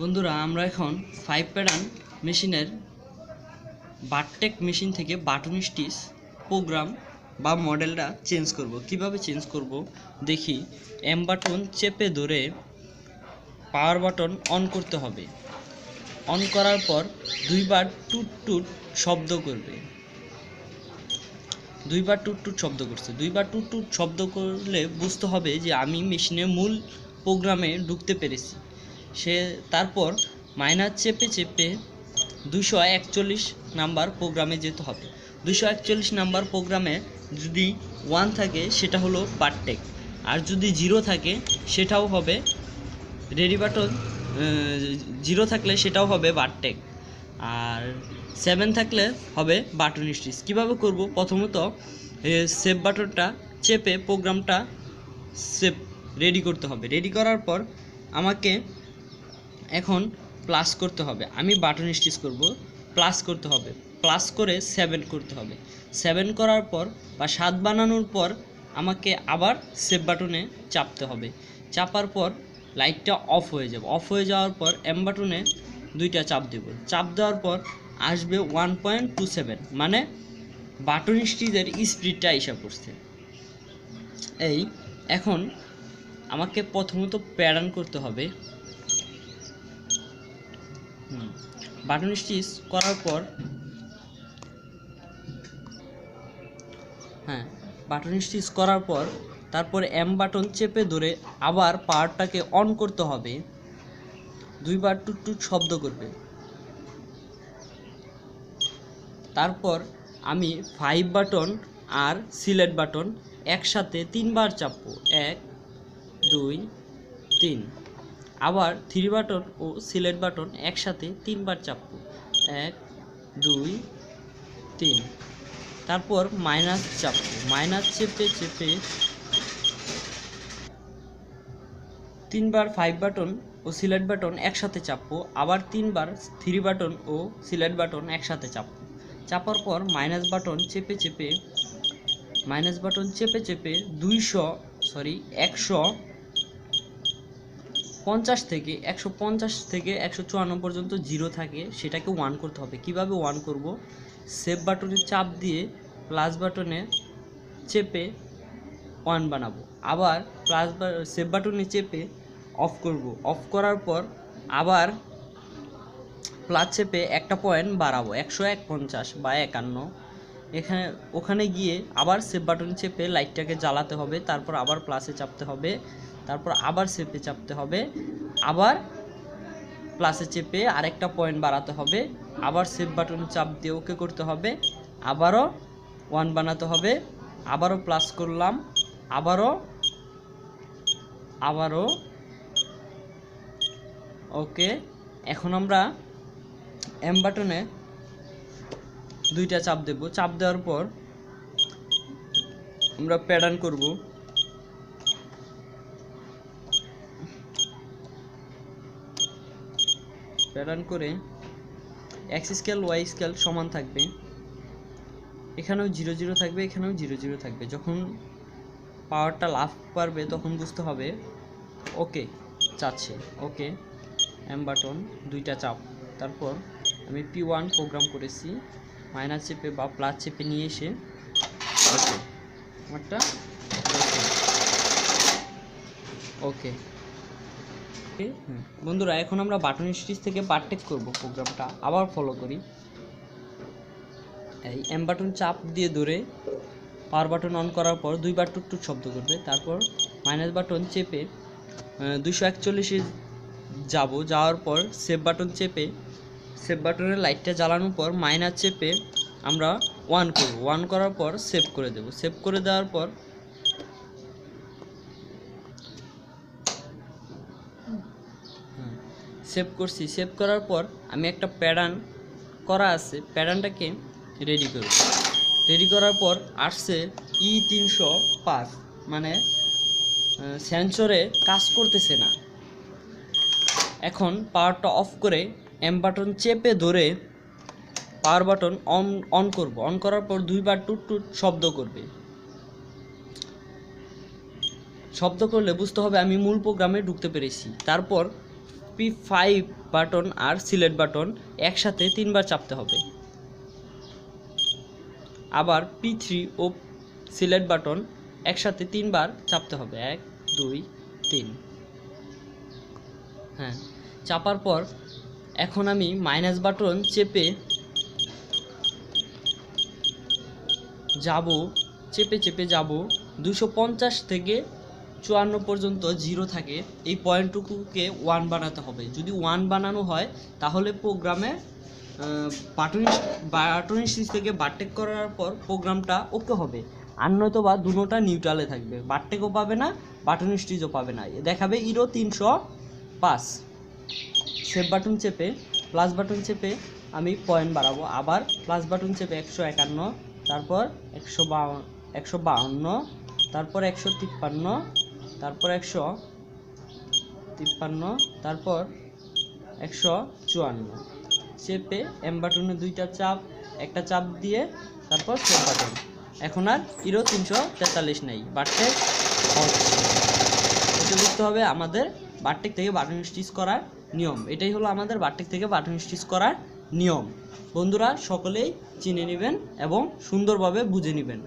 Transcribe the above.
বন্ধুরা আমরা এখন 5 প্যাটার্ন মেশিনের বারটেক মেশিন থেকে বাটন স্টিচ প্রোগ্রাম বা মডেলটা চেঞ্জ করব। কিভাবে চেঞ্জ করব দেখি। এম বাটন চেপে ধরে পাওয়ার বাটন অন করতে হবে। অন করার পর দুইবার টুট টুট শব্দ করবে। দুইবার টুট টুট শব্দ করছে। দুইবার টুট টুট শব্দ করলে বুঝতে হবে যে আমি মেশিনের মূল প্রোগ্রামে ঢুকতে পেরেছি। তারপর মাইনাস চেপে চেপে 241 নাম্বার প্রোগ্রামে যেতে হবে। 241 নাম্বার প্রোগ্রামে যদি 1 থাকে সেটা হলো বারটেক, আর যদি 0 থাকে সেটাও হবে রেডি বাটন। 0 থাকলে সেটাও হবে বারটেক, আর 7 থাকলে হবে বাটন স্টিচ। কীভাবে করব? প্রথমত সেভ বাটনটা চেপে প্রোগ্রামটা সেভ রেডি করতে হবে। রেডি করার পর আমাকে এখন প্লাস করতে হবে। আমি বাটন স্টিচ করব, প্লাস করতে হবে। প্লাস করে 7 করতে হবে। 7 করার পর বা 7 বানানোর পর আমাকে আবার সেভ বাটনে চাপতে হবে। চাপার পর লাইটটা অফ হয়ে যাবে। অফ হয়ে যাওয়ার পর এম বাটনে 2টা চাপ দেব। চাপ দেওয়ার পর আসবে 1.27, মানে বাটন স্টিচের স্পিডটা এসে পড়ছে। এই এখন আমাকে প্রথমত প্যাটার্ন করতে হবে। বাটন স্টিচ করার পর বাটন স্টিচ করার পর তারপর এম বাটন চেপে ধরে আবার পাওয়ারটাকে অন করতে হবে। দুইবার টুট টুট শব্দ করবে। তারপর আমি 5 বাটন আর সিলেক্ট বাটন একসাথে 3বার চাপবো। 1 2 3। আবার 3 বাটন ও সিলেক্ট বাটন একসাথে 3বার চাপবো। 1 2 3। তারপর মাইনাস চাপবো। মাইনাস চেপে চেপে 3বার 5 বাটন ও সিলেক্ট বাটন একসাথে চাপবো। আবার 3বার 3 বাটন ও সিলেক্ট বাটন একসাথে চাপবো। চাপার পর মাইনাস বাটন চেপে চেপে 150 থেকে 154 পর্যন্ত 0 থাকে, সেটাকে 1 করতে হবে। কিভাবে 1 করব? সেভ বাটনে চাপ দিয়ে প্লাস বাটনে চেপে 1 বানাবো। আবার সেভ বাটনে চেপে অফ করব। অফ করার পর আবার প্লাস চেপে একটা পয়েন্ট বাড়াবো, 151 বা 51। ওখানে গিয়ে আবার সেভ বাটন চেপে লাইটটাকে জ্বালাতে হবে। তারপর আবার প্লাসে চাপতে হবে। তারপর আবার সেভে চাপতে হবে। আবার প্লাসে চেপে আরেকটা পয়েন্ট বাড়াতে হবে। আবার সেভ বাটন চাপ দিয়ে ওকে করতে হবে। আবারও 1 বানাতে হবে। আবারও প্লাস করলাম। আবারও ওকে। এখন আমরা এম বাটনে 2টা চাপ দেব। চাপ দেওয়ার পর আমরা প্যাটার্ন করব। প্যাটার্ন করে এক্স স্কেল ওয়াই স্কেল সমান থাকবে। এখানেও 0 0 থাকবে, এখানেও 0 0 থাকবে। যখন পাওয়ারটা লাভ পারবে তখন বুঝতে হবে ওকে চাচ্ছে। ওকে, এম বাটন 2টা চাপ। তারপর আমি P1 প্রোগ্রাম করেছি, মাইনাস চেপে বা প্লাস চেপে নিয়ে এসে ওকে আমারটা ওকে। বন্ধুরা এখন আমরা বাটন স্টিচ থেকে বারটেক করব। প্রোগ্রামটা আবার ফলো করি। এই এম বাটন চাপ দিয়ে ধরে পাওয়ার বাটন অন করার পর 2বার টুট টুট শব্দ করবে। তারপর মাইনাস বাটন চেপে 241-এ যাওয়ার পর সেভ বাটন চেপে সেভ বাটনের লাইটটা জ্বালানোর পর মাইনাস চেপে আমরা 1 করব। 1 করার পর সেভ করে দেব। সেভ করে দেওয়ার পর সেভ করছি। সেভ করার পর আমি একটা প্যাটার্ন করা আছে, প্যাটার্নটাকে রেডি করব। রেডি করার পর আসছে E305, মানে সেন্সরে কাজ করতেছে না। এখন পাওয়ারটা অফ করে এম বাটন চেপে ধরে পাওয়ার বাটন অন করব। অন করার পর 2বার টুট টুট শব্দ করবে। শব্দ করলে বুঝতে হবে আমি মূল প্রোগ্রামে ঢুকতে পেরেছি। তারপর P5 বাটন আর সিলেক্ট বাটন একসাথে 3বার চাপতে হবে। আবার P3 ও সিলেক্ট বাটন একসাথে 3বার চাপতে হবে, 1 2 3। হ্যাঁ, চাপার পর এখন আমি মাইনাস বাটন চেপে যাব 250 থেকে 54 পর্যন্ত জিরো থাকে, এই পয়েন্টটুকুকে 1 বানাতে হবে। যদি 1 বানানো হয় তাহলে প্রোগ্রামে বাটন স্টিচ থেকে বারটেক করার পর প্রোগ্রামটা ওকে হবে, আর নয়তো বা দুটোটা নিউট্রালে থাকবে, বারটেকও পাবে না বাটন স্টিচও পাবে না, দেখাবে ইরো 305। সেভ বাটন চেপে প্লাস বাটন চেপে আমি পয়েন্ট বাড়াবো, আবার প্লাস বাটন চেপে 151, তারপর 152, তারপর 153, তারপর 153, তারপর 154 চেপে এম বাটনে একটা চাপ দিয়ে তারপর সেভ বাটন। এখন আর ইরো 343 নেই, বারটেক হচ্ছে। এটা বুঝতে হবে আমাদের বারটেক থেকে বাটন স্টিচ করার নিয়ম। এটাই হলো আমাদের বারটেক থেকে বাটন স্টিচ করার নিয়ম। বন্ধুরা সকলেই চিনে নেবেন এবং সুন্দরভাবে বুঝে নেবেন।